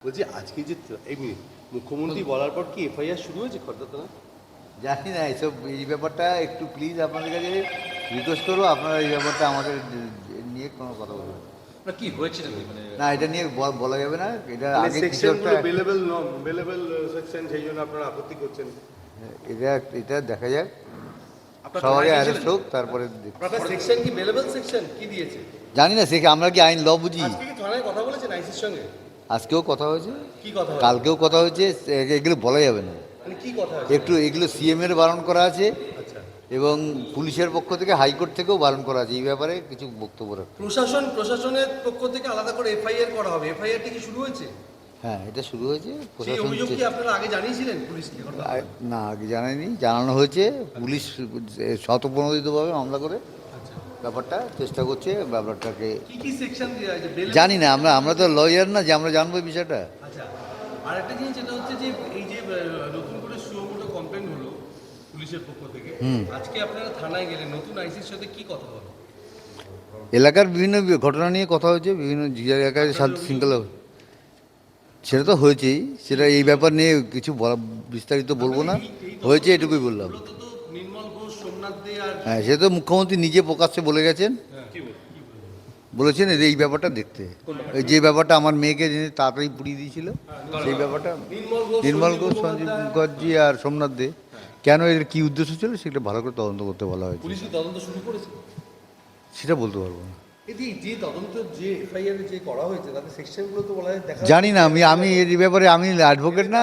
বলছি আজকে যে এমনি মুখ্যমন্ত্রী বলার পর কি এফআইআর শুরু হয়েছে খড়দা? জানি না এইসব এই ব্যাপারটা একটু প্লিজ আপনাদের কাছে রিকোয়েস্ট করবো, আপনারা এই ব্যাপারটা আমাদের নিয়ে কোনো কথা বলবেন না। কি হয়েছে মানে না, এটা নিয়ে বলা যাবে না। এটা আগে কিছু সেকশনগুলো একটা বেলেবল সেকশন, সেই জন্য আপনারা আপত্তি করছেন। এটা এটা দেখা যাক, আপনার সবাই থানায় অ্যারেস্ট গিয়েছিলেন? হোক, তারপরে দেখি। আপনার সেকশন কি বেলেবল সেকশন কি দিয়েছে? জানি না, সে আমরা কি আইন ল বুঝি? আজকে কি থানায় কথা বলেছেন আইসির সঙ্গে? আজকেও কথা হয়েছে, কি কথা হয়েছে? কালকেও কথা হয়েছে, এগুলো বলা যাবে না। মানে কি কথা হয়েছে? একটু এগুলো সিএম এর বারণ করা আছে আচ্ছা, এবং পুলিশের পক্ষ থেকে হাইকোর্ট থেকেও বারণ করা আছে এই ব্যাপারে কিছু বক্তব্য রাখতে। প্রশাসনের পক্ষ থেকে আলাদা করে এফআইআর করা হবে। এফআইআর কি শুরু হয়েছে? হ্যাঁ, এটা শুরু হয়েছে। সেই প্রশাসন অভিযোগ কি আপনারা আগে জানিয়েছিলেন পুলিশকে? না, আগে জানায়নি, জানানো হয়েছে। পুলিশ স্বতঃপ্রণোদিতভাবে মামলা করে ব্যাপারটা চেষ্টা করছে, ব্যাপারটাকে কি কি সেকশন দেওয়া হয়েছে? জানি না। আমরা তো লয়ার না যে আমরা জানবো এই বিষয়টা। আচ্ছা, আর একটা জিনিস যেটা হচ্ছে যে এই যে নতুন করে সুমোটো কমপ্লেন হলো পুলিশের পক্ষ থেকে, আজকে আপনারা থানায় গেলেন, নতুন আইসির সাথে কি কথা হলো? এলাকার বিভিন্ন ঘটনা নিয়ে কথা হয়েছে, বিভিন্ন এলাকায় শান্তি শৃঙ্খলা সেটা তো হয়েছেই। সেটা এই ব্যাপার নিয়ে কিছু বিস্তারিত বলবো না, হয়েছে এটুকুই বললাম। মূলত তো নির্মল ঘোষ, সোমনাথ দে আর হ্যাঁ, সে তো মুখ্যমন্ত্রী নিজে প্রকাশ্যে বলে গেছেন, বলেছেন এই ব্যাপারটা দেখতে। এই যে ব্যাপারটা আমার মেয়েকে তাড়াতাড়ি পুড়িয়ে দিয়েছিল, সেই ব্যাপারটা নির্মল ঘোষ, সঞ্জীব মুখার্জি আর সোমনাথ দে, কেন এদের কী উদ্দেশ্য ছিল সেটা ভালো করে তদন্ত করতে বলা হয়েছে। পুলিশ কি তদন্ত শুরু করেছে? সেটা বলতে পারবো না। এটি যে তদন্ত যে এফআইআর যে করা হয়েছে তাতে সেকশনগুলো তো বলা যায় দেখা জানি না, আমি এই ব্যাপারে আমি অ্যাডভোকেট না।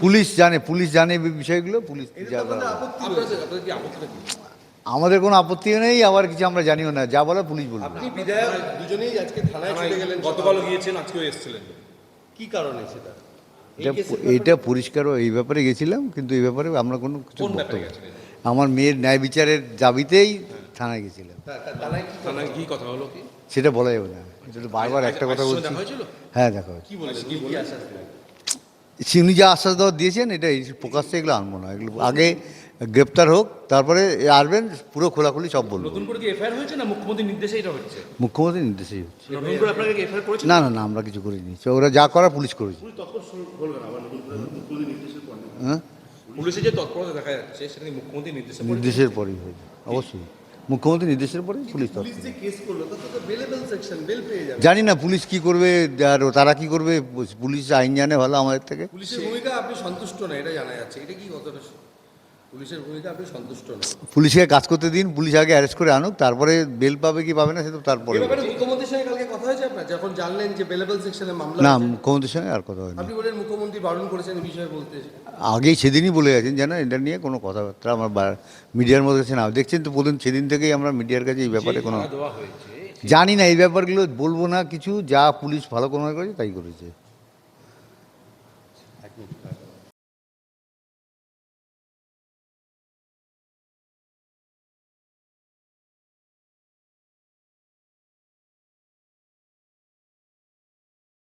পুলিশ জানে এই বিষয়গুলো। পুলিশ আপনাদের কি আপত্তিটা কি? আমাদের কোনো আপত্তি নেই, আবার কিছু আমরা জানিও না, যা বলে পুলিশ বলবে। আপনি বিধায়ক দুজনেই আজকে থানায় ছুটে গেলেন, গতকালও গিয়েছেন, আজকেও এসেছিলেন। কি কারণে সেটা? এটা পরিষ্কারও এই ব্যাপারে গেছিলাম, কিন্তু এই ব্যাপারে আমরা কোনো কিছু কোন ব্যাপারে বক্তব্য- গেছিলেন? আমার মেয়ের ন্যায় বিচারের দাবিতেই থানায় গেছিলাম। থানায় কি কথা হলো? কি সেটা বলা যাবে না, এটা তো বারবার একটা কথা আইসির সঙ্গে বলছি। দেখা হয়েছিল? হ্যাঁ, দেখা হয়েছে। কি বলেছে? কি কি আশ্বাস দিলেন? উনি যা আশ্বাস দেওয়া দিয়েছেন, এটা এই প্রকাশ্যে এগুলো আনবো না। এগুলো আগে গ্রেপ্তার হোক, তারপরে আসবেন, পুরো খোলাখুলি সব বলবো। নতুন করে কি এফআইআর হয়েছে না মুখ্যমন্ত্রীর নির্দেশে এটা হচ্ছে? মুখ্যমন্ত্রীর নির্দেশেই হচ্ছে। নতুন করে আপনাকে কি এফআইআর করেছে? না না না, আমরা কিছু করিনি, ওরা যা করা পুলিশ করেছে। হ্যাঁ, পুলিশের যে তৎপরতা দেখা যাচ্ছে সেটা কি মুখ্যমন্ত্রীর নির্দেশে পড়েছে? নির্দেশের পরেই হয়েছে, অবশ্যই মুখ্যমন্ত্রীর নির্দেশের পরেই পুলিশ পুলিশ যে কেস করলো তাতে তো বেলেবল সেকশন, বেল পেয়ে যাবে। জানি না পুলিশ কি করবে আর তারা কি করবে, পুলিশ আইন জানে ভালো আমাদের থেকে। পুলিশের ভূমিকা আপনি সন্তুষ্ট না, এটা জানা যাচ্ছে। এটা কি কতটা পুলিশের ভূমিকা আপনি সন্তুষ্ট না? পুলিশকে কাজ করতে দিন, পুলিশ আগে অ্যারেস্ট করে আনুক, তারপরে বেল পাবে কি পাবে না সেটা তারপরে। এই ব্যাপারে মুখ্যমন্ত্রীর সঙ্গে কালকে কথা হয়েছে আপনার, যখন জানলেন যে বেলেবল সেকশনে মামলা না, হয়েছে? মুখ্যমন্ত্রীর সঙ্গে আর কথা হয়নি। আপনি বলেন মুখ্যমন্ত্রী বারণ করেছেন এই বিষয়ে বলতে। আগেই সেদিনই বলে গেছেন যেন এটা নিয়ে কোনো কথাবার্তা আমার মিডিয়ার মধ্যে না। দেখছেন তো বলুন, সেদিন থেকেই আমরা মিডিয়ার কাছে এই ব্যাপারে কোনো দেওয়া হয়েছে জানি না, এই ব্যাপারগুলো বলবো না কিছু। যা পুলিশ ভালো কোনো করেছে তাই করেছে।